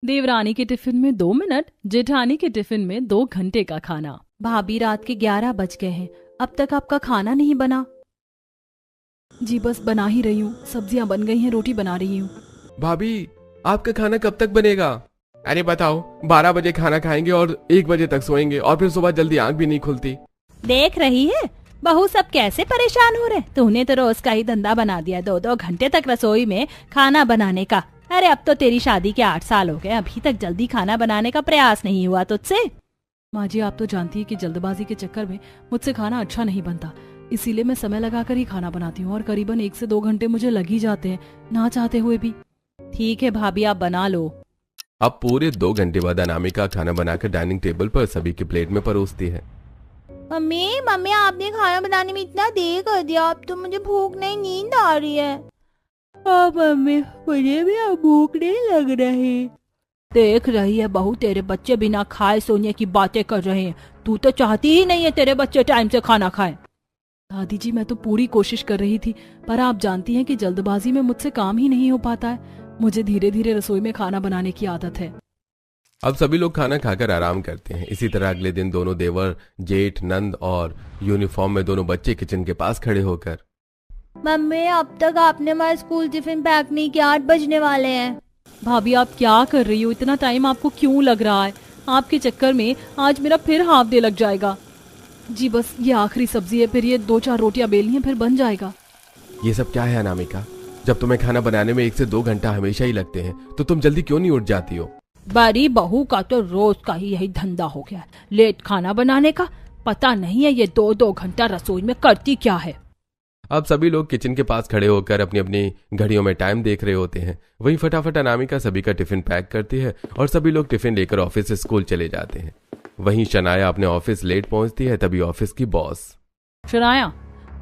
देवरानी के टिफिन में 2 मिनट, जेठानी के टिफिन में 2 घंटे का खाना। भाभी रात के 11 बज गए हैं, अब तक आपका खाना नहीं बना। जी बस बना ही रही हूँ, सब्जियां बन गई हैं, रोटी बना रही हूँ। भाभी आपका खाना कब तक बनेगा? अरे बताओ, 12 बजे खाना खाएंगे और 1 बजे तक सोएंगे और फिर सुबह जल्दी आंख भी नहीं खुलती। देख रही है बहू सब कैसे परेशान हो रहे। तूने तो रोज का ही धंधा बना दिया, 2-2 घंटे तक रसोई में खाना बनाने का। अरे अब तो तेरी शादी के 8 साल हो गए, अभी तक जल्दी खाना बनाने का प्रयास नहीं हुआ तुझसे। माँ जी आप तो जानती है कि जल्दबाजी के चक्कर में मुझसे खाना अच्छा नहीं बनता, इसीलिए मैं समय लगाकर ही खाना बनाती हूँ और करीबन 1 से 2 घंटे मुझे लग ही जाते हैं, ना चाहते हुए भी। ठीक है भाभी, आप बना लो। अब पूरे 2 घंटे बाद अनामिका खाना बनाकर डाइनिंग टेबल पर सभी की प्लेट में परोसती है। मम्मी आपने खाना बनाने में इतना देर कर दिया, अब तो मुझे भूख नहीं, नींद आ रही है। मम्मी मुझे भी अब भूख नहीं लग रही। देख रही है बहू, तेरे बच्चे बिना खाए सोने की बातें कर रहे हैं। तू तो चाहती ही नहीं है तेरे बच्चे टाइम से खाना खाएं। दादी जी मैं तो पूरी कोशिश कर रही थी, पर आप जानती हैं कि जल्दबाजी में मुझसे काम ही नहीं हो पाता है। मुझे धीरे धीरे रसोई में खाना बनाने की आदत है। अब सभी लोग खाना खाकर आराम करते हैं। इसी तरह अगले दिन दोनों देवर, जेठ, नंद और यूनिफॉर्म में दोनों बच्चे किचन के पास खड़े होकर, मम्मी अब तक आपने हमारा स्कूल टिफिन पैक नहीं किया, 8 बजने वाले हैं। भाभी आप क्या कर रही हो, इतना टाइम आपको क्यों लग रहा है? आपके चक्कर में आज मेरा फिर हाफ डे लग जाएगा। जी बस ये आखिरी सब्जी है, फिर ये 2-4 रोटियां बेलनी है, फिर बन जाएगा। ये सब क्या है अनामिका? जब तुम्हें खाना बनाने में 1 से 2 घंटा हमेशा ही लगते हैं तो तुम जल्दी क्यों नहीं उठ जाती हो? बड़ी बहू का तो रोज का ही यही धंधा हो गया है, लेट खाना बनाने का। पता नहीं है ये 2-2 घंटा रसोई में करती क्या है। अब सभी लोग किचन के पास खड़े होकर अपनी अपनी घड़ियों में टाइम देख रहे होते हैं। वहीं फटाफट अनामिका सभी का टिफिन पैक करती है और सभी लोग टिफिन लेकर ऑफिस से स्कूल चले जाते हैं। वहीं शनाया अपने ऑफिस लेट पहुंचती है। तभी ऑफिस की बॉस, शनाया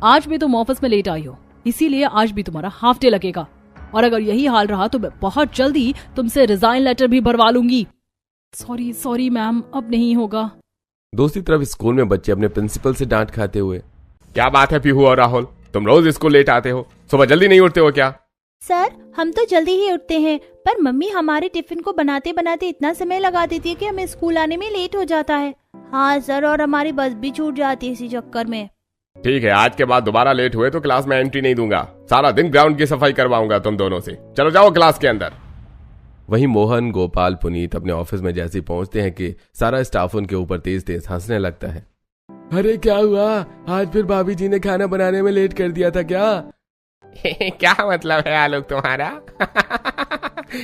आज भी तुम ऑफिस में लेट आई हो, इसीलिए आज भी तुम्हारा हाफ डे लगेगा, और अगर यही हाल रहा तो मैं बहुत जल्दी तुमसे रिजाइन लेटर भी भरवा लूंगी। सॉरी मैम, अब नहीं होगा। दूसरी तरफ स्कूल में बच्चे अपने प्रिंसिपल से डांट खाते हुए, क्या बात है पीहू और राहुल, तुम रोज स्कूल लेट आते हो, सुबह जल्दी नहीं उठते हो क्या? सर हम तो जल्दी ही उठते हैं, पर मम्मी हमारे टिफिन को बनाते बनाते इतना समय लगा देती है कि हमें स्कूल आने में लेट हो जाता है। हाँ सर, और हमारी बस भी छूट जाती है इसी चक्कर में। ठीक है, आज के बाद दोबारा लेट हुए तो क्लास में एंट्री नहीं दूंगा। सारा दिन ग्राउंड की सफाई करवाऊंगा तुम दोनों से। चलो जाओ क्लास के अंदर। वहीं मोहन, गोपाल, पुनीत अपने ऑफिस में जैसे पहुंचते हैं कि सारा स्टाफ उनके ऊपर तेज तेज हंसने लगता है। अरे क्या हुआ, आज फिर भाभी जी ने खाना बनाने में लेट कर दिया था क्या? क्या मतलब है आलोक तुम्हारा?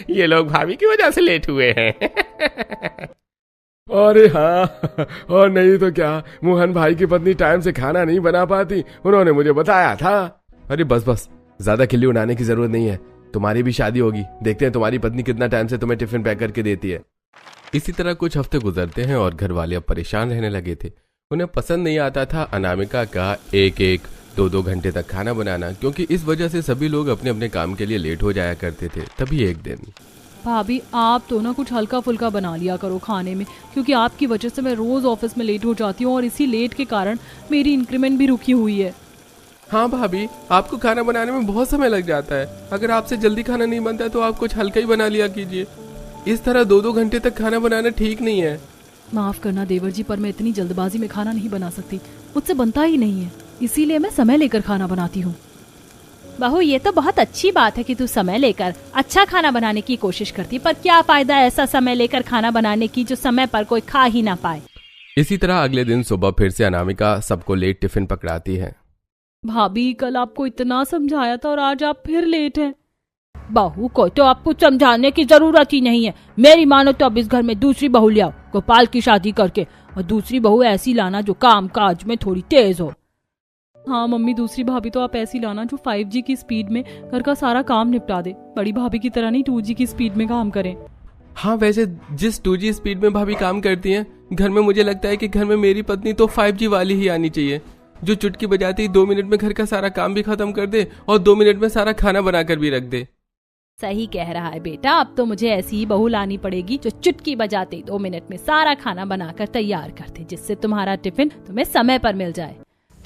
ये लोग भाभी की वजह से लेट हुए हैं। अरे हाँ, और नहीं तो क्या, मोहन भाई की पत्नी टाइम से खाना नहीं बना पाती, उन्होंने मुझे बताया था। अरे बस ज्यादा खिल्ली उड़ाने की जरूरत नहीं है, तुम्हारी भी शादी होगी, देखते हैं तुम्हारी पत्नी कितना टाइम से तुम्हें टिफिन पैक करके देती है। इसी तरह कुछ हफ्ते गुजरते हैं और घर वाले अब परेशान रहने लगे थे। उन्हें पसंद नहीं आता था अनामिका का 1-1, 2-2 घंटे तक खाना बनाना, क्योंकि इस वजह से सभी लोग अपने अपने काम के लिए लेट हो जाया करते थे। तभी एक दिन, भाभी आप तो ना कुछ हल्का फुल्का बना लिया करो खाने में, क्योंकि आपकी वजह से मैं रोज ऑफिस में लेट हो जाती हूँ और इसी लेट के कारण मेरी इंक्रीमेंट भी रुकी हुई है। हाँ भाभी, आपको खाना बनाने में बहुत समय लग जाता है, अगर आपसे जल्दी खाना नहीं बनता तो आप कुछ हल्का ही बना लिया कीजिए। इस तरह 2-2 घंटे तक खाना बनाना ठीक नहीं है। माफ करना देवर जी, पर मैं इतनी जल्दबाजी में खाना नहीं बना सकती, मुझसे बनता ही नहीं है, इसीलिए मैं समय लेकर खाना बनाती हूँ। बहू ये तो बहुत अच्छी बात है कि तू समय लेकर अच्छा खाना बनाने की कोशिश करती, पर क्या फायदा ऐसा समय लेकर खाना बनाने की जो समय पर कोई खा ही ना पाए। इसी तरह अगले दिन सुबह फिर से अनामिका सबको लेट टिफिन पकड़ाती है। भाभी कल आपको इतना समझाया था और आज आप फिर लेट हैं। बहू को तो आपको समझाने की जरूरत ही नहीं है। मेरी मानो तो अब इस घर में दूसरी बहू ले आओ, गोपाल की शादी करके, और दूसरी बहू ऐसी लाना जो काम काज में थोड़ी तेज हो। हाँ मम्मी, दूसरी भाभी तो आप ऐसी लाना जो 5G की स्पीड में घर का सारा काम निपटा दे, बड़ी भाभी की तरह नहीं 2G की स्पीड में काम करें। हाँ वैसे जिस 2G स्पीड में भाभी काम करती हैं घर में, मुझे लगता है कि घर में मेरी पत्नी तो 5G वाली ही आनी चाहिए, जो चुटकी बजाते ही 2 मिनट में घर का सारा काम भी खत्म कर दे और 2 मिनट में सारा खाना बनाकर भी रख दे। सही कह रहा है बेटा, अब तो मुझे ऐसी ही बहू लानी पड़ेगी जो चुटकी बजाते ही 2 मिनट में सारा खाना बनाकर तैयार कर दे, जिससे तुम्हारा टिफिन तुम्हें समय पर मिल जाए।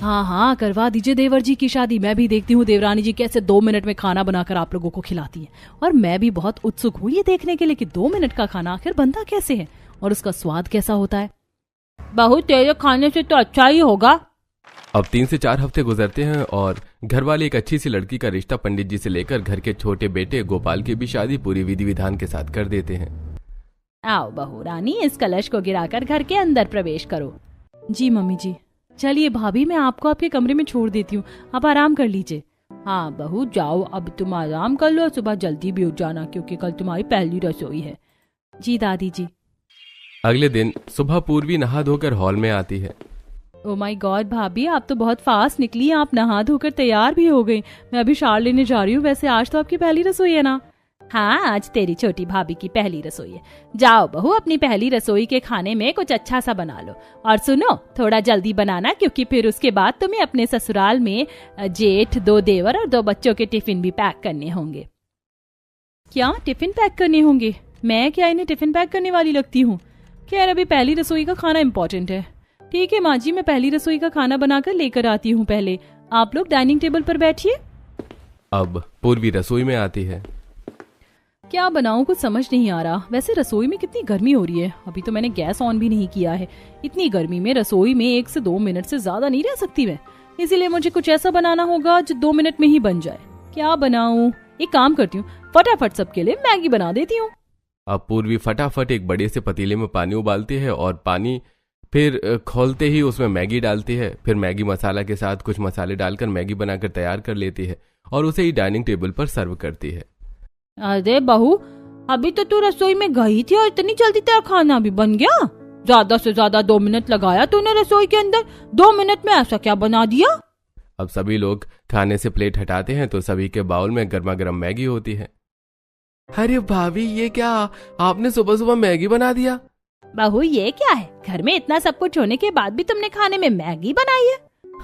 हाँ हाँ, करवा दीजिए देवर जी की शादी। मैं भी देखती हूँ देवरानी जी कैसे 2 मिनट में खाना बनाकर आप लोगों को खिलाती हैं। और मैं भी बहुत उत्सुक हूँ ये देखने के लिए कि 2 मिनट का खाना आखिर बनता कैसे है और उसका स्वाद कैसा होता है। बहू तेरे खाने से तो अच्छा ही होगा। अब 3 से 4 हफ्ते गुजरते हैं और घर वाले एक अच्छी सी लड़की का रिश्ता पंडित जी से लेकर घर के छोटे बेटे गोपाल की भी शादी पूरी विधि विधान के साथ कर देते हैं। आओ बहू रानी, इस कलश को गिराकर घर के अंदर प्रवेश करो। जी मम्मी जी। चलिए भाभी, मैं आपको आपके कमरे में छोड़ देती हूँ, आप आराम कर लीजिए। हाँ बहू जाओ, अब तुम आराम कर लो, सुबह जल्दी भी उठ जाना क्योंकि कल तुम्हारी पहली रसोई है। जी दादी जी। अगले दिन सुबह पूर्वी नहा धोकर हॉल में आती है। ओ माय गॉड भाभी, आप तो बहुत फास्ट निकली, आप नहा धोकर तैयार भी हो गई। मैं अभी शार लेने जा रही हूँ। वैसे आज तो आपकी पहली रसोई है ना? हाँ, आज तेरी छोटी भाभी की पहली रसोई है। जाओ बहू, अपनी पहली रसोई के खाने में कुछ अच्छा सा बना लो। और सुनो, थोड़ा जल्दी बनाना क्योंकि फिर उसके बाद तुम्हें अपने ससुराल में जेठ, 2 देवर और 2 बच्चों के टिफिन भी पैक करने होंगे। क्या टिफिन पैक करने होंगे? मैं क्या इन्हें टिफिन पैक करने वाली लगती हूँ? खैर, अभी पहली रसोई का खाना इम्पोर्टेंट है। ठीक है माँ जी, मैं पहली रसोई का खाना बनाकर लेकर आती हूँ। पहले आप लोग डाइनिंग टेबल पर बैठिए। अब पूर्वी रसोई में आती है। क्या बनाऊं, कुछ समझ नहीं आ रहा। वैसे रसोई में कितनी गर्मी हो रही है। अभी तो मैंने गैस ऑन भी नहीं किया है। इतनी गर्मी में रसोई में 1 से 2 मिनट से ज्यादा नहीं रह सकती मैं। इसीलिए मुझे कुछ ऐसा बनाना होगा जो 2 मिनट में ही बन जाए। क्या बनाऊं? एक काम करती हूँ, फटाफट सबके लिए मैगी बना देती हूँ। अब पूर्वी फटाफट एक बड़े से पतीले में पानी उबालती है और पानी फिर खोलते ही उसमें मैगी डालती है। फिर मैगी मसाला के साथ कुछ मसाले डालकर मैगी बनाकर तैयार कर लेती है और उसे ही डाइनिंग टेबल पर सर्व करती है। अरे बहू, अभी तो तू रसोई में गई थी और इतनी जल्दी तेरा खाना भी बन गया? ज्यादा से ज्यादा 2 मिनट लगाया तूने रसोई के अंदर, 2 मिनट में ऐसा क्या बना दिया? अब सभी लोग खाने से प्लेट हटाते हैं तो सभी के बाउल में गर्मा गर्म मैगी होती है। अरे भाभी, ये क्या, आपने सुबह सुबह मैगी बना दिया? बहू ये क्या है, घर में इतना सब कुछ होने के बाद भी तुमने खाने में मैगी बनाई है?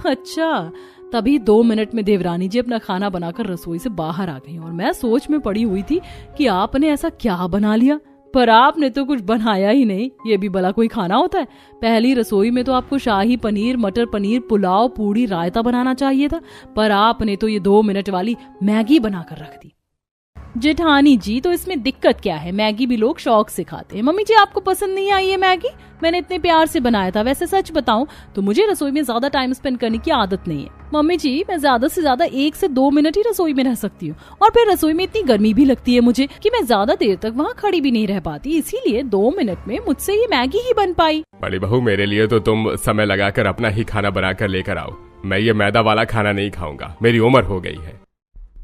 अच्छा, तभी 2 मिनट में देवरानी जी अपना खाना बनाकर रसोई से बाहर आ गई और मैं सोच में पड़ी हुई थी कि आपने ऐसा क्या बना लिया, पर आपने तो कुछ बनाया ही नहीं। ये भी भला कोई खाना होता है? पहली रसोई में तो आपको शाही पनीर, मटर पनीर, पुलाव, पूड़ी, रायता बनाना चाहिए था, पर आपने तो ये 2 मिनट वाली मैगी बनाकर रख दी। जेठानी जी, तो इसमें दिक्कत क्या है? मैगी भी लोग शौक से खाते हैं। मम्मी जी, आपको पसंद नहीं आई है मैगी? मैंने इतने प्यार से बनाया था। वैसे सच बताऊं तो मुझे रसोई में ज्यादा टाइम स्पेंड करने की आदत नहीं है। मम्मी जी, मैं ज्यादा से ज्यादा 1 से 2 मिनट ही रसोई में रह सकती हूँ और फिर रसोई में इतनी गर्मी भी लगती है मुझे कि मैं ज्यादा देर तक वहाँ खड़ी भी नहीं रह पाती। इसीलिए 2 मिनट में मुझसे ये मैगी ही बन पाई। बड़ी बहू, मेरे लिए तो तुम समय लगाकर अपना ही खाना बनाकर लेकर आओ। मैं ये मैदा वाला खाना नहीं खाऊंगा, मेरी उम्र हो गई है।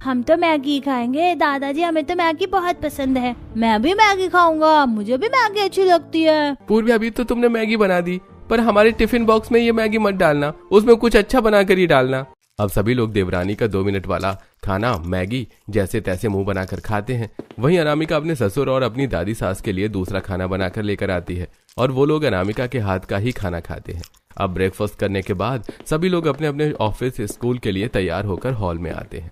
हम तो मैगी खाएंगे दादाजी, हमें तो मैगी बहुत पसंद है। मैं भी मैगी खाऊंगा, मुझे भी मैगी अच्छी लगती है। पूर्वी, अभी तो तुमने मैगी बना दी, पर हमारे टिफिन बॉक्स में ये मैगी मत डालना, उसमें कुछ अच्छा बनाकर ही डालना। अब सभी लोग देवरानी का 2 मिनट वाला खाना मैगी जैसे तैसे मुंह बनाकर खाते हैं। वहीं अनामिका अपने ससुर और अपनी दादी सास के लिए दूसरा खाना बनाकर लेकर आती है और वो लोग अनामिका के हाथ का ही खाना खाते हैं। अब ब्रेकफास्ट करने के बाद सभी लोग अपने अपने ऑफिस, स्कूल के लिए तैयार होकर हॉल में आते हैं।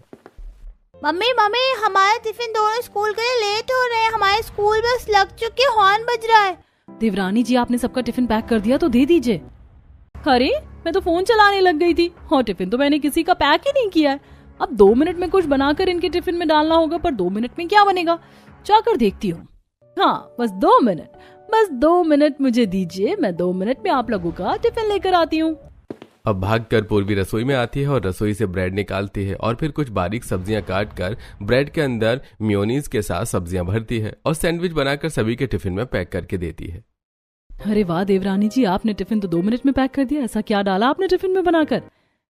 मम्मी मम्मी, हमारे टिफिन दोनों स्कूल के लिए लेट हो रहे हैं, हमारे स्कूल बस लग चुकी है, हॉर्न बज रहा है। देवरानी जी, आपने सबका टिफिन पैक कर दिया तो दे दीजिए। अरे, मैं तो फोन चलाने लग गई थी और टिफिन तो मैंने किसी का पैक ही नहीं किया है। अब 2 मिनट में कुछ बनाकर इनके टिफिन में डालना होगा, पर 2 मिनट में क्या बनेगा, जाकर देखती हूँ। हाँ, बस 2 मिनट, बस 2 मिनट मुझे दीजिए, मैं 2 मिनट में आप लोगों का टिफिन लेकर आती हूँ। अब भागकर पूर्वी रसोई में आती है और रसोई से ब्रेड निकालती है और फिर कुछ बारीक सब्जियां काटकर ब्रेड के अंदर मेयोनीज के साथ सब्जियां भरती है और सैंडविच बनाकर सभी के टिफिन में पैक करके देती है। अरे वाह देवरानी जी, आपने टिफिन तो 2 मिनट में पैक कर दिया। ऐसा क्या डाला आपने टिफिन में बनाकर?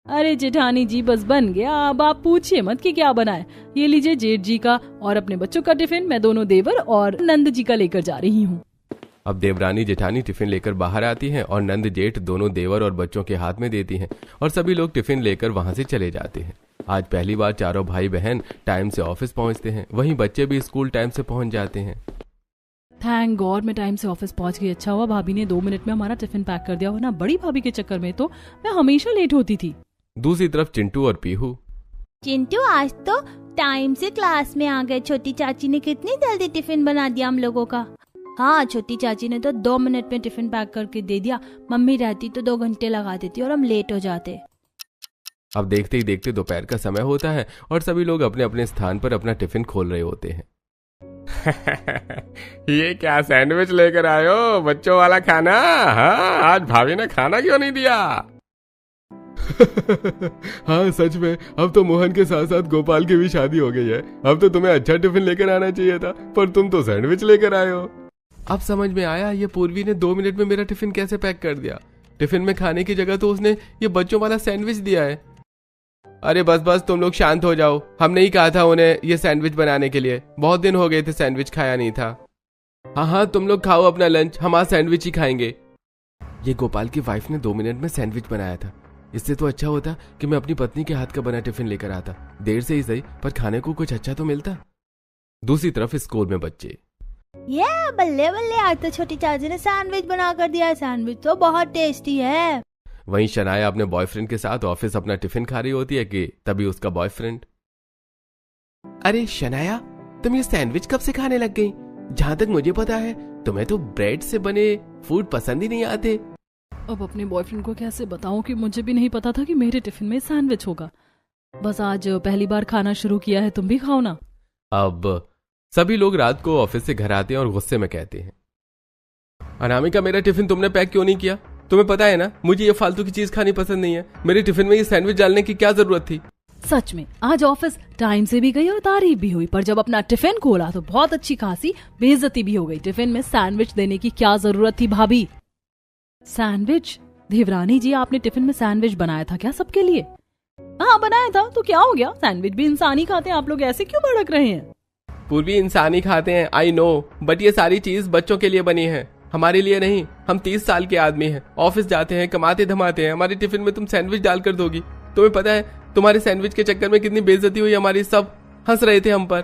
अरे जेठानी जी, बस बन गया। अब आप पूछिए मत कि क्या बनाए। ये लीजिए जेठ जी का और अपने बच्चों का टिफिन, मैं दोनों देवर और नंद जी का लेकर जा रही हूँ। अब देवरानी जेठानी टिफिन लेकर बाहर आती हैं और नंद जेठ दोनों देवर और बच्चों के हाथ में देती हैं और सभी लोग टिफिन लेकर वहां से चले जाते हैं। आज पहली बार चारों भाई बहन टाइम से ऑफिस पहुंचते हैं, वहीं बच्चे भी स्कूल टाइम से पहुंच जाते हैं। थैंक गॉड, मैं टाइम से ऑफिस पहुंच गई। अच्छा हुआ भाभी ने 2 मिनट में हमारा टिफिन पैक कर दिया, वरना बड़ी भाभी के चक्कर में तो मैं हमेशा लेट होती थी। दूसरी तरफ चिंटू और पीहू। चिंटू, आज तो टाइम से क्लास में आ गए। छोटी चाची ने कितनी जल्दी टिफिन बना दिया हम लोगों का। हाँ, छोटी चाची ने तो 2 मिनट में टिफिन पैक करके दे दिया। मम्मी रहती तो 2 घंटे लगा देती और हम लेट हो जाते। अब देखते ही देखते दोपहर का समय होता है और सभी लोग अपने अपने स्थान पर अपना टिफिन खोल रहे होते हैं। ये क्या सैंडविच लेकर आए हो, बच्चों वाला खाना? हाँ, आज भाभी ने खाना क्यों नहीं दिया? हाँ सच में, अब तो मोहन के साथ साथ गोपाल की भी शादी हो गई है। अब तो तुम्हें अच्छा टिफिन लेकर आना चाहिए था, पर तुम तो सैंडविच लेकर आए हो। अब समझ में आया ये पूर्वी ने 2 मिनट में मेरा टिफिन कैसे पैक कर दिया। टिफिन में खाने की जगह तो उसने ये बच्चों वाला सैंडविच दिया है। अरे बस बस तुम लोग शांत हो जाओ, हमने ही कहा था उन्हें ये सैंडविच बनाने के लिए, बहुत दिन हो गए थे सैंडविच खाया नहीं था। हाँ हाँ तुम लोग खाओ अपना लंच, हम आज सैंडविच ही खाएंगे। ये गोपाल की वाइफ ने 2 मिनट में सैंडविच बनाया था। इससे तो अच्छा होता कि मैं अपनी पत्नी के हाथ का बना टिफिन लेकर आता, देर से ही सही पर खाने को कुछ अच्छा तो मिलता। दूसरी तरफ स्कूल में बच्चे, ये बल्ले बल्ले, आज तो छोटी चाची ने सैंडविच बना कर दिया है, सैंडविच तो बहुत टेस्टी है। वहीं शनाया अपने बॉयफ्रेंड के साथ ऑफिस अपना टिफिन खा रही होती है कि तभी उसका बॉयफ्रेंड, अरे शनाया तुम ये सैंडविच कब से खाने लग गई? जहां तक मुझे पता है तुम्हें तो ब्रेड से बने फूड पसंद ही नहीं आते। अब अपने बॉयफ्रेंड को कैसे बताऊं कि मुझे भी नहीं पता था कि मेरे टिफिन में सैंडविच होगा। बस आज पहली बार खाना शुरू किया है, तुम भी खाओ ना। अब सभी लोग रात को ऑफिस से घर आते हैं और गुस्से में कहते हैं, अनामिका मेरा टिफिन तुमने पैक क्यों नहीं किया? तुम्हें पता है ना मुझे ये फालतू की चीज खानी पसंद नहीं है। मेरे टिफिन में ये सैंडविच डालने की क्या जरूरत थी? सच में आज ऑफिस टाइम से भी गई और तारीफ भी हुई, पर जब अपना टिफिन खोला तो बहुत अच्छी खासी बेइज्जती भी हो गई। टिफिन में सैंडविच देने की क्या जरूरत थी भाभी? सैंडविच? देवरानी जी आपने टिफिन में सैंडविच बनाया था क्या सबके लिए? हाँ बनाया था, तो क्या हो गया? सैंडविच भी इंसान ही खाते हैं, आप लोग ऐसे क्यों भड़क रहे हैं? पूर्वी इंसान ही खाते हैं, आई नो, बट ये सारी चीज बच्चों के लिए बनी है, हमारे लिए नहीं। हम 30 साल के आदमी हैं, ऑफिस जाते हैं, कमाते धमाते हैं, हमारे टिफिन में तुम सैंडविच डालकर दोगी? तुम्हें पता है तुम्हारे सैंडविच के चक्कर में कितनी बेइज्जती हुई हमारी, सब हंस रहे थे हम पर।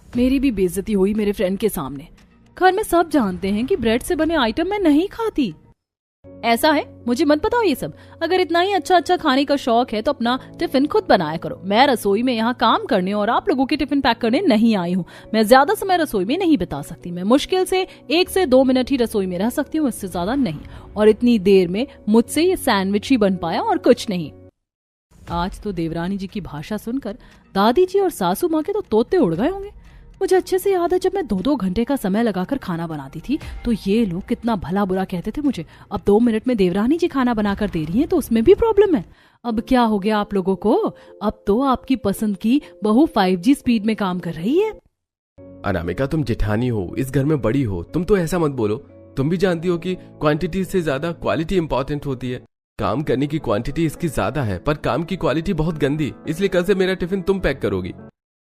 मेरी भी बेइज्जती हुई मेरे फ्रेंड के सामने। घर में सब जानते हैं कि ब्रेड से बने आइटम मैं नहीं खाती। ऐसा है, मुझे मत बताओ ये सब। अगर इतना ही अच्छा अच्छा खाने का शौक है तो अपना टिफिन खुद बनाया करो। मैं रसोई में यहाँ काम करने और आप लोगों के टिफिन पैक करने नहीं आई हूँ। मैं ज्यादा समय रसोई में नहीं बिता सकती। मैं मुश्किल से 1 से 2 मिनट ही रसोई में रह सकती हूँ, इससे ज्यादा नहीं। और इतनी देर में मुझसे ये सैंडविच ही बन पाया और कुछ नहीं। आज तो देवरानी जी की भाषा सुनकर दादी जी और सासू माँ के तो तोते उड़ गए होंगे। मुझे अच्छे से याद है जब मैं 2-2 घंटे का समय लगाकर खाना बनाती थी तो ये लोग कितना भला बुरा कहते थे मुझे। अब 2 मिनट में देवरानी जी खाना बनाकर दे रही हैं तो उसमें भी प्रॉब्लम है। अब क्या हो गया आप लोगों को? अब तो आपकी पसंद की बहू 5G स्पीड में काम कर रही है। अनामिका तुम जेठानी हो, इस घर में बड़ी हो, तुम तो ऐसा मत बोलो। तुम भी जानती हो कि क्वांटिटी से ज्यादा क्वालिटी इंपॉर्टेंट होती है। काम करने की क्वांटिटी इसकी ज्यादा है पर काम की क्वालिटी बहुत गंदी, इसलिए कल से मेरा टिफिन तुम पैक करोगी।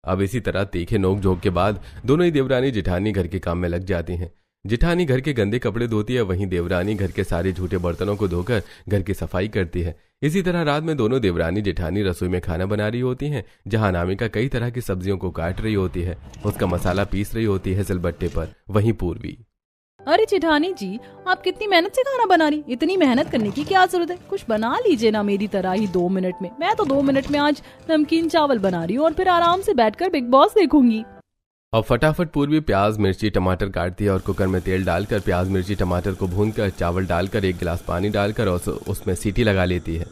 अब इसी तरह तीखे नोक झोंक के बाद दोनों ही देवरानी जेठानी घर के काम में लग जाती हैं। जेठानी घर के गंदे कपड़े धोती है, वहीं देवरानी घर के सारे झूठे बर्तनों को धोकर घर की सफाई करती है। इसी तरह रात में दोनों देवरानी जेठानी रसोई में खाना बना रही होती हैं, जहां अनामिका कई तरह की सब्जियों को काट रही होती है, उसका मसाला पीस रही होती है सिलबट्टे पर। वहीं पूर्वी, अरे जेठानी जी आप कितनी मेहनत से खाना बना रही, इतनी मेहनत करने की क्या जरूरत है? कुछ बना लीजिए ना मेरी तरह ही 2 मिनट में। मैं तो 2 मिनट में आज नमकीन चावल बना रही हूँ और फिर आराम से बैठकर बिग बॉस देखूंगी। और फटाफट पूर्वी प्याज मिर्ची टमाटर काटती है और कुकर में तेल डालकर प्याज मिर्ची टमाटर को भूनकर चावल डालकर 1 गिलास पानी डालकर और उसमें सीटी लगा लेती है।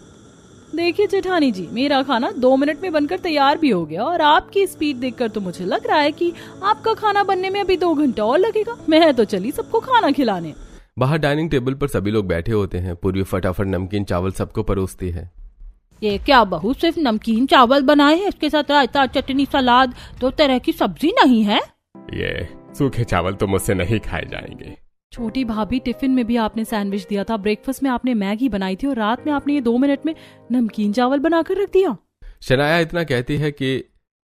देखिए जेठानी जी मेरा खाना 2 मिनट में बनकर तैयार भी हो गया और आपकी स्पीड देखकर तो मुझे लग रहा है कि आपका खाना बनने में अभी 2 घंटा और लगेगा। मैं तो चली सबको खाना खिलाने। बाहर डाइनिंग टेबल पर सभी लोग बैठे होते हैं। पूर्वी फटाफट नमकीन चावल सबको परोसती है। ये क्या बहू सिर्फ नमकीन चावल बनाए हैं, इसके साथ रायता चटनी सलाद 2 तरह की सब्जी नहीं है? ये सूखे चावल तो मुझसे नहीं खाए जाएंगे। छोटी भाभी टिफिन में भी आपने सैंडविच दिया था, ब्रेकफास्ट में आपने मैगी बनाई थी और रात में आपने ये 2 मिनट में नमकीन चावल बनाकर रख दिया। शनाया इतना कहती है कि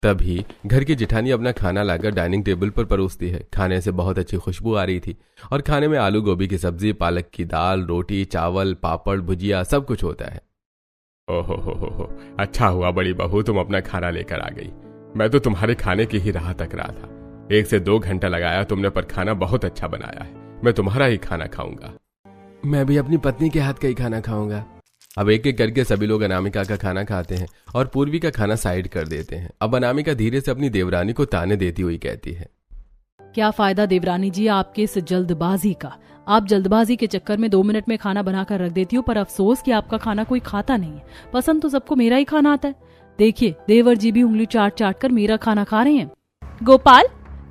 तभी घर की जेठानी अपना खाना लाकर डाइनिंग टेबल पर परोसती है। खाने से बहुत अच्छी खुशबू आ रही थी और खाने में आलू गोभी की सब्जी, पालक की दाल, रोटी, चावल, पापड़, भुजिया सब कुछ होता है। ओहो, अच्छा हुआ बड़ी बहू तुम अपना खाना लेकर आ गई। मैं तो तुम्हारे खाने की ही राह तक रहा था। 1 से 2 घंटा लगाया तुमने, पर खाना बहुत अच्छा बनाया है। मैं तुम्हारा ही खाना खाऊंगा। मैं भी अपनी पत्नी के हाथ का ही खाना खाऊंगा। अब एक एक करके सभी लोग अनामिका का खाना खाते हैं और पूर्वी का खाना साइड कर देते हैं। अब अनामिका धीरे से अपनी देवरानी को ताने देती हुई कहती है, क्या फायदा देवरानी जी आपके इस जल्दबाजी का। आप जल्दबाजी के चक्कर में 2 मिनट में खाना बनाकर रख देती हो, पर अफसोस कि आपका खाना कोई खाता नहीं है। पसंद तो सबको मेरा ही खाना आता है। देखिए देवर जी भी उंगली चाट चाट कर मेरा खाना खा रहे हैं। गोपाल,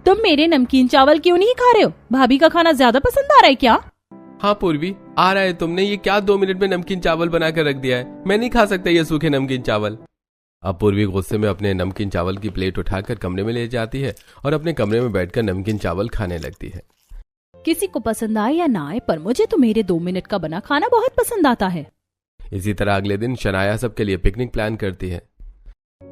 तुम मेरे नमकीन चावल क्यों नहीं खा रहे हो? भाभी का खाना ज्यादा पसंद आ रहा है क्या? हाँ पूर्वी, आ रहा है। तुमने ये क्या 2 मिनट में नमकीन चावल बनाकर रख दिया है? मैं नहीं खा सकता ये सूखे नमकीन चावल। अब पूर्वी गुस्से में अपने नमकीन चावल की प्लेट उठाकर कमरे में ले जाती है और अपने कमरे में बैठकर नमकीन चावल खाने लगती है। किसी को पसंद आए या ना आए, पर मुझे तो मेरे 2 मिनट का बना खाना बहुत पसंद आता है। इसी तरह अगले दिन शनाया सबके लिए पिकनिक प्लान करती है।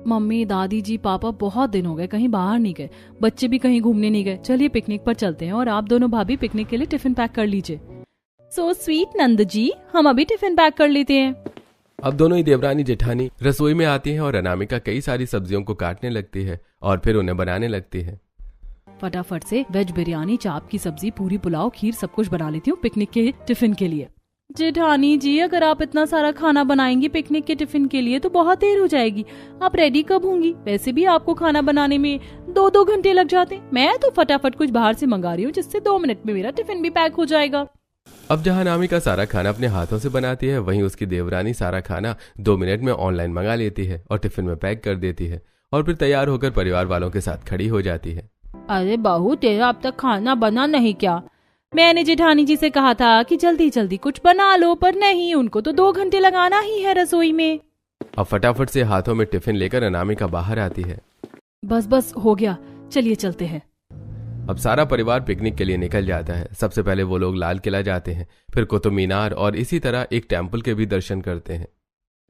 मम्मी, दादी जी, पापा बहुत दिन हो गए कहीं बाहर नहीं गए, बच्चे भी कहीं घूमने नहीं गए। चलिए पिकनिक पर चलते हैं और आप दोनों भाभी पिकनिक के लिए टिफिन पैक कर लीजिए। सो स्वीट नंद जी, हम अभी टिफिन पैक कर लेते हैं। अब दोनों ही देवरानी जेठानी रसोई में आती हैं और अनामिका कई सारी सब्जियों को काटने लगती है और फिर उन्हें बनाने लगती है। फटाफट से वेज बिरयानी, चाप की सब्जी, पूरी पुलाव, खीर सब कुछ बना लेती हूँ पिकनिक के टिफिन के लिए। जेठानी जी, अगर आप इतना सारा खाना बनाएंगी पिकनिक के टिफिन के लिए तो बहुत देर हो जाएगी। आप रेडी कब होंगी? वैसे भी आपको खाना बनाने में 2-2 घंटे लग जाते। मैं तो फटाफट कुछ बाहर से मंगा रही हूँ, जिससे 2 मिनट में मेरा टिफिन भी पैक हो जाएगा। अब जहां अनामिका सारा खाना अपने हाथों से बनाती है, वहीं उसकी देवरानी सारा खाना 2 मिनट में ऑनलाइन मंगा लेती है और टिफिन में पैक कर देती है और फिर तैयार होकर परिवार वालों के साथ खड़ी हो जाती है। अरे बहू, तेरा अब तक खाना बना नहीं क्या? मैंने जेठानी जी से कहा था कि जल्दी जल्दी कुछ बना लो, पर नहीं, उनको तो 2 घंटे लगाना ही है रसोई में। अब फटाफट से हाथों में टिफिन लेकर अनामिका बाहर आती है। बस बस हो गया, चलिए चलते हैं। अब सारा परिवार पिकनिक के लिए निकल जाता है। सबसे पहले वो लोग लाल किला जाते हैं, फिर कुतुब मीनार और इसी तरह एक टेम्पल के भी दर्शन करते हैं।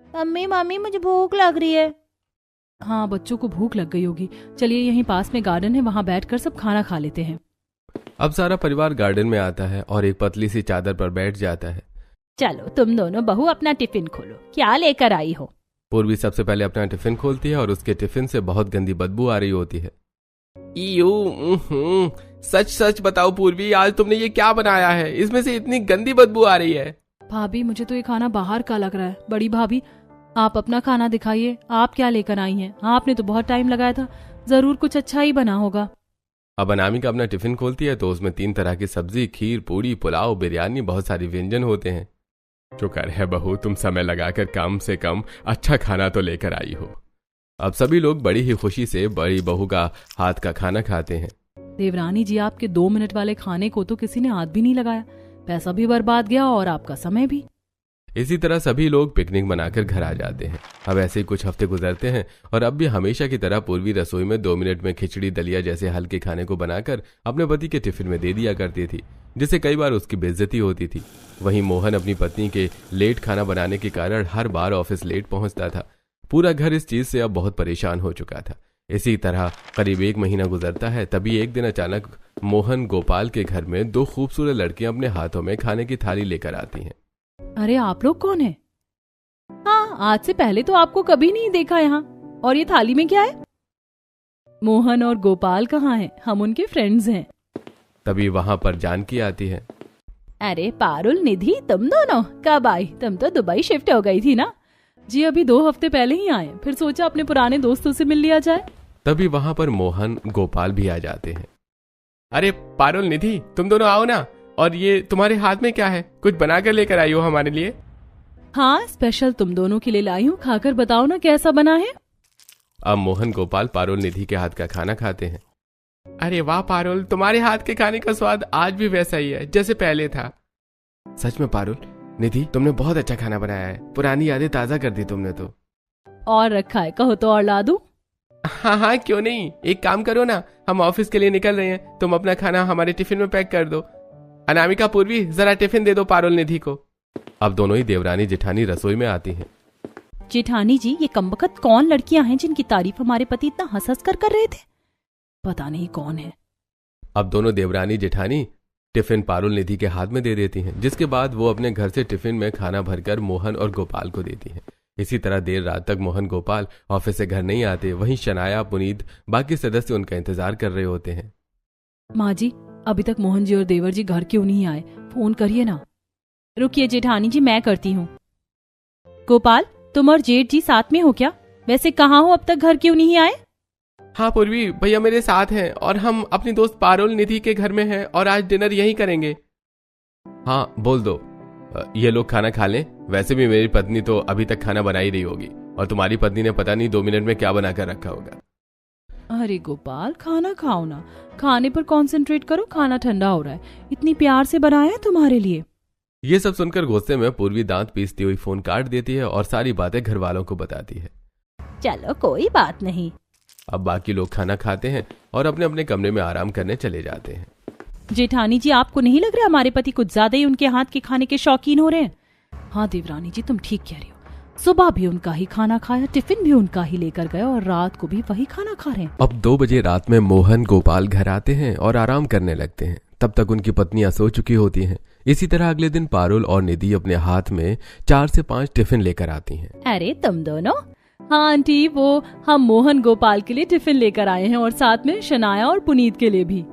मम्मी, मुझे भूख लग रही है। हाँ, बच्चों को भूख लग गई होगी। चलिए यहीं पास में गार्डन है, वहाँ बैठकर सब खाना खा लेते हैं। अब सारा परिवार गार्डन में आता है और एक पतली सी चादर पर बैठ जाता है। चलो तुम दोनों बहू अपना टिफिन खोलो, क्या लेकर आई हो? पूर्वी सबसे पहले अपना टिफिन खोलती है और उसके टिफिन से बहुत गंदी बदबू आ रही होती है। सच सच बताओ पूर्वी, आज तुमने ये क्या बनाया है? इसमें से इतनी गंदी बदबू आ रही है। भाभी, मुझे तो ये खाना बाहर का लग रहा है। बड़ी भाभी, आप अपना खाना दिखाइए, आप क्या लेकर आई हैं? आपने तो बहुत टाइम लगाया था, जरूर कुछ अच्छा ही बना होगा। अब अनामिका अपना टिफिन खोलती है तो उसमें 3 तरह की सब्जी, खीर, पूड़ी, पुलाव, बिरयानी, बहुत सारी व्यंजन होते हैं। शुक्र है बहू, तुम समय लगाकर कम से कम अच्छा खाना तो लेकर आई हो। अब सभी लोग बड़ी ही खुशी से बड़ी बहू का हाथ का खाना खाते हैं। देवरानी जी, आपके 2 मिनट वाले खाने को तो किसी ने हाथ भी नहीं लगाया, पैसा भी बर्बाद गया और आपका समय भी। इसी तरह सभी लोग पिकनिक बनाकर घर आ जाते हैं। अब ऐसे ही कुछ हफ्ते गुजरते हैं और अब भी हमेशा की तरह पूर्वी रसोई में 2 मिनट में खिचड़ी, दलिया जैसे हल्के खाने को बनाकर अपने पति के टिफिन में दे दिया करती थी, जिससे कई बार उसकी बेइज्जती होती थी। वहीं मोहन अपनी पत्नी के लेट खाना बनाने के कारण हर बार ऑफिस लेट पहुंचता था। पूरा घर इस चीज से अब बहुत परेशान हो चुका था। इसी तरह करीब 1 महीना गुजरता है। तभी एक दिन अचानक मोहन गोपाल के घर में 2 खूबसूरत लड़कियां अपने हाथों में खाने की थाली लेकर आती हैं। अरे आप लोग कौन है? हाँ, आज से पहले तो आपको कभी नहीं देखा यहाँ। और ये थाली में क्या है? मोहन और गोपाल कहाँ हैं? हम उनके फ्रेंड्स हैं। तभी वहां पर जानकी आती है। अरे पारुल, निधि, तुम दोनों कब आई? तुम तो दुबई शिफ्ट हो गई थी ना? जी अभी 2 हफ्ते पहले ही आए, फिर सोचा अपने पुराने दोस्तों से मिल लिया जाए। तभी वहां पर मोहन गोपाल भी आ जाते हैं। अरे पारुल, निधि, तुम दोनों आओ ना। और ये तुम्हारे हाथ में क्या है? कुछ बनाकर लेकर आई हो हमारे लिए? हाँ, स्पेशल तुम दोनों के लिए लाई हूँ, खाकर बताओ ना कैसा बना है। अब मोहन गोपाल पारुल निधि के हाथ का खाना खाते हैं। अरे वाह पारुल, तुम्हारे हाथ के खाने का स्वाद आज भी वैसा ही है जैसे पहले था। सच में पारुल, निधि, तुमने बहुत अच्छा खाना बनाया है। पुरानी यादें ताजा कर दी तुमने तो। और रखा है, कहो तो और ला दूं? हाँ हाँ, क्यों नहीं। एक काम करो ना, हम ऑफिस के लिए निकल रहे हैं, तुम अपना खाना हमारे टिफिन में पैक कर दो। अनामिका, पूर्वी, जरा टिफिन दे दो पारुल निधि को। अब दोनों ही देवरानी जेठानी रसोई में आती हैं। जेठानी जी, ये कमबख्त कौन लड़कियां हैं जिनकी तारीफ हमारे पति इतना हंस कर रहे थे? पता नहीं कौन है। अब दोनों देवरानी जेठानी टिफिन पारुल निधि के हाथ में दे देती हैं, जिसके बाद वो अपने घर से टिफिन में खाना भरकर मोहन और गोपाल को देती हैं। इसी तरह देर रात तक मोहन गोपाल ऑफिस से घर नहीं आते। वहीं शनाया, पुनीत, बाकी सदस्य उनका इंतजार कर रहे होते हैं। माँ जी, अभी तक मोहन जी और देवर जी घर क्यों नहीं आए? फोन करिए ना। रुकिए जेठानी जी, मैं करती हूँ। गोपाल, तुम और जेठ जी साथ में हो क्या? वैसे कहाँ हो, अब तक घर क्यों नहीं आए? हाँ पूर्वी, भैया मेरे साथ हैं और हम अपनी दोस्त पारुल निधि के घर में हैं और आज डिनर यहीं करेंगे। हाँ बोल दो, ये लोग खाना खा लें। वैसे भी मेरी पत्नी तो अभी तक खाना बना ही रही होगी और तुम्हारी पत्नी ने पता नहीं 2 मिनट में क्या बना कर रखा होगा। अरे गोपाल, खाना खाओ ना, खाने पर कंसंट्रेट करो, खाना ठंडा हो रहा है, इतनी प्यार से बनाया है तुम्हारे लिए। ये सब सुनकर गुस्से में पूर्वी दांत पीसती हुई फोन काट देती है और सारी बातें घर वालों को बताती है। चलो कोई बात नहीं। अब बाकी लोग खाना खाते हैं और अपने अपने कमरे में आराम करने चले जाते हैं। जेठानी जी, आपको नहीं लग रहा हमारे पति कुछ ज्यादा ही उनके हाथ के खाने के शौकीन हो रहे हैं? हाँ देवरानी जी, तुम ठीक कह रही हो। सुबह भी उनका ही खाना खाया, टिफिन भी उनका ही लेकर गए और रात को भी वही खाना खा रहे हैं। अब 2 बजे रात में मोहन गोपाल घर आते हैं और आराम करने लगते हैं। तब तक उनकी पत्नियां सो चुकी होती हैं। इसी तरह अगले दिन पारुल और निधि अपने हाथ में 4 से 5 टिफिन लेकर आती हैं। अरे तुम दोनों? हाँ आंटी, वो हम मोहन गोपाल के लिए टिफिन लेकर आए हैं और साथ में शनाया और पुनीत के लिए भी।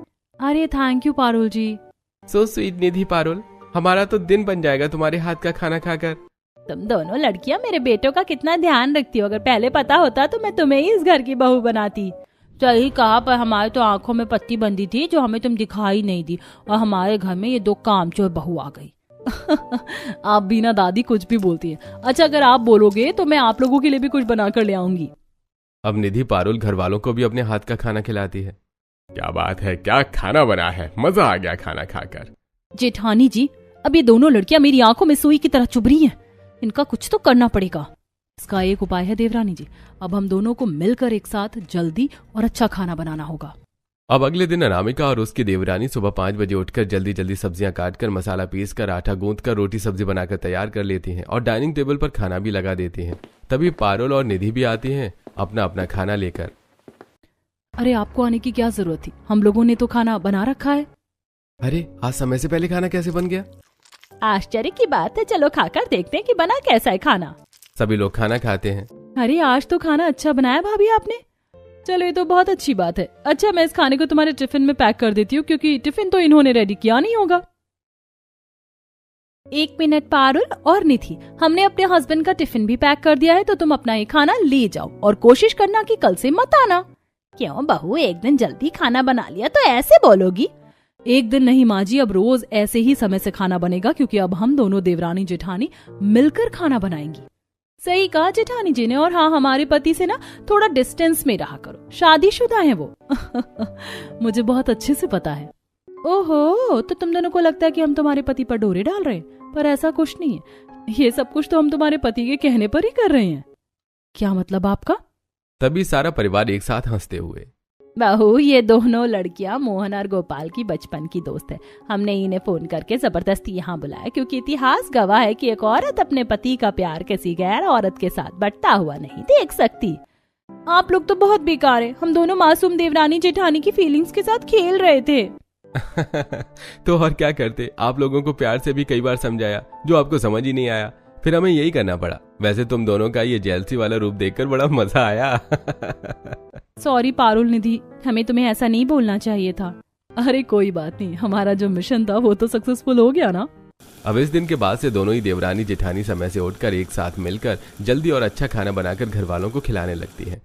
अरे thank you Parul ji. So sweet Nidhi Parul, हमारा तो दिन बन जाएगा तुम्हारे हाथ का खाना खाकर। तुम दोनों लड़कियां मेरे बेटों का कितना ध्यान रखती हो। अगर पहले पता होता तो मैं तुम्हें ही इस घर की बहू बनाती। सही कहा, पर हमारे तो आंखों में पट्टी बंधी थी जो हमें तुम दिखाई नहीं दी और हमारे घर में ये 2 कामचोर बहू आ गई। आप भी ना दादी कुछ भी बोलती है। अच्छा, अगर आप बोलोगे तो मैं आप लोगों के लिए भी कुछ बना कर ले आऊंगी। अब निधि पारुल घर वालों को भी अपने हाथ का खाना खिलाती है। क्या बात है, क्या खाना बना है, मजा आ गया खाना खाकर। जेठानी जी, अब ये दोनों लड़कियां मेरी आंखों में सुई की तरह चुभ रही हैं। इनका कुछ तो करना पड़ेगा। इसका एक उपाय है देवरानी जी, अब हम दोनों को मिलकर एक साथ जल्दी और अच्छा खाना बनाना होगा। अब अगले दिन अनामिका और उसकी देवरानी सुबह 5 बजे उठकर जल्दी जल्दी सब्जियां काटकर, मसाला पीसकर, आटा गूंथकर रोटी सब्जी बनाकर तैयार कर लेती हैं और डाइनिंग टेबल पर खाना भी लगा देती हैं। तभी पारुल और निधि भी आती हैं अपना अपना खाना लेकर। अरे आपको आने की क्या जरूरत थी, हम लोगों ने तो खाना बना रखा है। अरे आज समय से पहले खाना कैसे बन गया? आश्चर्य की बात है, चलो खाकर देखते हैं कि बना कैसा है खाना। सभी लोग खाना खाते हैं। अरे आज तो खाना अच्छा बनाया भाभी आपने। चलो ये तो बहुत अच्छी बात है। अच्छा, मैं इस खाने को तुम्हारे टिफिन में पैक कर देती हूँ क्योंकि टिफिन तो इन्होंने रेडी किया नहीं होगा। 1 मिनट पारुल और निधि, हमने अपने हस्बैंड का टिफिन भी पैक कर दिया है, तो तुम अपना ये खाना ले जाओ और कोशिश करना कि कल से मत आना। क्यों बहू, एक दिन जल्दी खाना बना लिया तो ऐसे बोलोगी? एक दिन नहीं माँ जी, अब रोज ऐसे ही समय से खाना बनेगा क्योंकि अब हम दोनों देवरानी जेठानी मिलकर खाना बनाएंगी। सही कहा जेठानी जी ने। और हाँ, हमारे पति से ना थोड़ा डिस्टेंस में रहा करो, शादीशुदा है वो। मुझे बहुत अच्छे से पता है। ओहो, तो तुम दोनों को लगता है कि हम तुम्हारे पति पर डोरे डाल रहे हैं, पर ऐसा कुछ नहीं है। ये सब कुछ तो हम तुम्हारे पति के कहने पर ही कर रहे हैं। क्या मतलब आपका? तभी सारा परिवार एक साथ हंसते हुए। बहू, ये दोनों लड़कियां मोहन और गोपाल की बचपन की दोस्त है। हमने इन्हें फोन करके जबरदस्ती यहाँ बुलाया क्योंकि इतिहास गवाह है कि एक औरत अपने पति का प्यार किसी गैर औरत के साथ बंटता हुआ नहीं देख सकती। आप लोग तो बहुत बेकार है। हम दोनों मासूम देवरानी जेठानी की फीलिंग्स के साथ खेल रहे थे। तो और क्या करते, आप लोगों को प्यार से भी कई बार समझाया जो आपको समझ ही नहीं आया, फिर हमें यही करना पड़ा। वैसे तुम दोनों का ये जेलसी वाला रूप देखकर बड़ा मजा आया। सॉरी पारुल निधि, हमें तुम्हें ऐसा नहीं बोलना चाहिए था। अरे कोई बात नहीं, हमारा जो मिशन था वो तो सक्सेसफुल हो गया ना। अब इस दिन के बाद से दोनों ही देवरानी जेठानी समय से उठकर एक साथ मिलकर जल्दी और अच्छा खाना बनाकर घर वालों को खिलाने लगती हैं